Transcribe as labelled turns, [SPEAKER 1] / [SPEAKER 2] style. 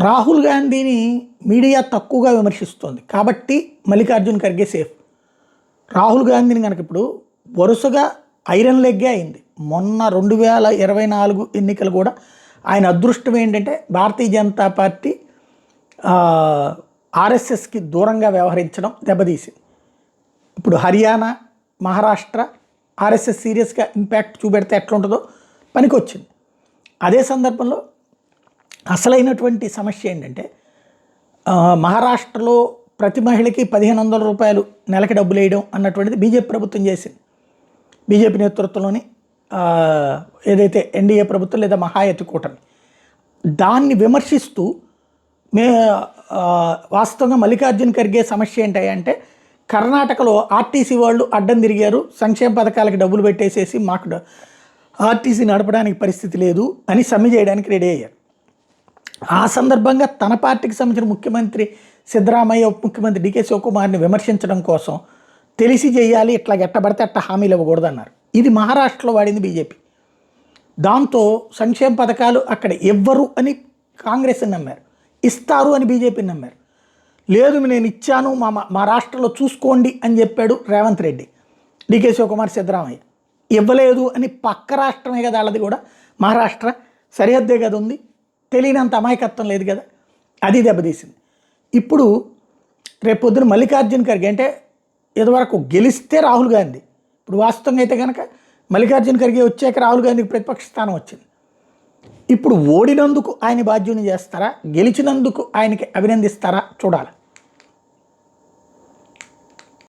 [SPEAKER 1] రాహుల్ గాంధీని మీడియా తక్కువగా విమర్శిస్తోంది కాబట్టి మల్లికార్జున్ ఖర్గే సేఫ్. రాహుల్ గాంధీని కనుక ఇప్పుడు వరుసగా ఐరన్ లెగ్గే అయింది. మొన్న 2024 ఎన్నికలు కూడా ఆయన అదృష్టం ఏంటంటే భారతీయ జనతా పార్టీ ఆర్ఎస్ఎస్కి దూరంగా వ్యవహరించడం దెబ్బతీసింది. ఇప్పుడు హర్యానా, మహారాష్ట్ర ఆర్ఎస్ఎస్ సీరియస్గా ఇంపాక్ట్ చూపెడితే ఎట్లుంటుందో పనికొచ్చింది. అదే సందర్భంలో అసలైనటువంటి సమస్య ఏంటంటే మహారాష్ట్రలో ప్రతి మహిళకి 1500 రూపాయలు నెలకి డబ్బులు వేయడం అన్నటువంటిది బీజేపీ ప్రభుత్వం చేసింది. బీజేపీ నేతృత్వంలోని ఏదైతే ఎన్డీఏ ప్రభుత్వం లేదా మహాయతి కూటమి దాన్ని విమర్శిస్తూ వాస్తవంగా మల్లికార్జున్ ఖర్గే సమస్య ఏంటంటే కర్ణాటకలో ఆర్టీసీ వాళ్ళు అడ్డం తిరిగారు, సంక్షేమ పథకాలకి డబ్బులు పెట్టేసేసి మాకు ఆర్టీసీ నడపడానికి పరిస్థితి లేదు అని సమ్మె చేయడానికి రెడీ అయ్యారు. ఆ సందర్భంగా తన పార్టీకి సంబంధించిన ముఖ్యమంత్రి సిద్ధరామయ్య, ఉప ముఖ్యమంత్రి డికే శివకుమార్ని విమర్శించడం కోసం తెలిసి చేయాలి, ఇట్లా ఎట్టబడితే అట్ట హామీలు ఇవ్వకూడదు అన్నారు. ఇది మహారాష్ట్రలో వాడింది బీజేపీ. దాంతో సంక్షేమ పథకాలు అక్కడ ఇవ్వరు అని కాంగ్రెస్ని నమ్మారు, ఇస్తారు అని బీజేపీని నమ్మారు. లేదు నేను ఇచ్చాను మా రాష్ట్రంలో చూసుకోండి అని చెప్పాడు రేవంత్ రెడ్డి, డికే శివకుమార్, సిద్ధరామయ్య. ఇవ్వలేదు అని పక్క రాష్ట్రమే కదా వాళ్ళది కూడా, మహారాష్ట్ర సరిహద్దే కదా ఉంది, తెలియనంత అమాయకత్వం లేదు కదా, అది దెబ్బతీసింది. ఇప్పుడు రేపొద్దున మల్లికార్జున్ ఖర్గే అంటే ఇదివరకు గెలిస్తే రాహుల్ గాంధీ, ఇప్పుడు వాస్తవంగా అయితే కనుక మల్లికార్జున్ ఖర్గే వచ్చాక రాహుల్ గాంధీకి ప్రతిపక్ష స్థానం వచ్చింది. ఇప్పుడు ఓడినందుకు ఆయన బాధ్యుని చేస్తారా, గెలిచినందుకు ఆయనకి అభినందిస్తారా చూడాలి.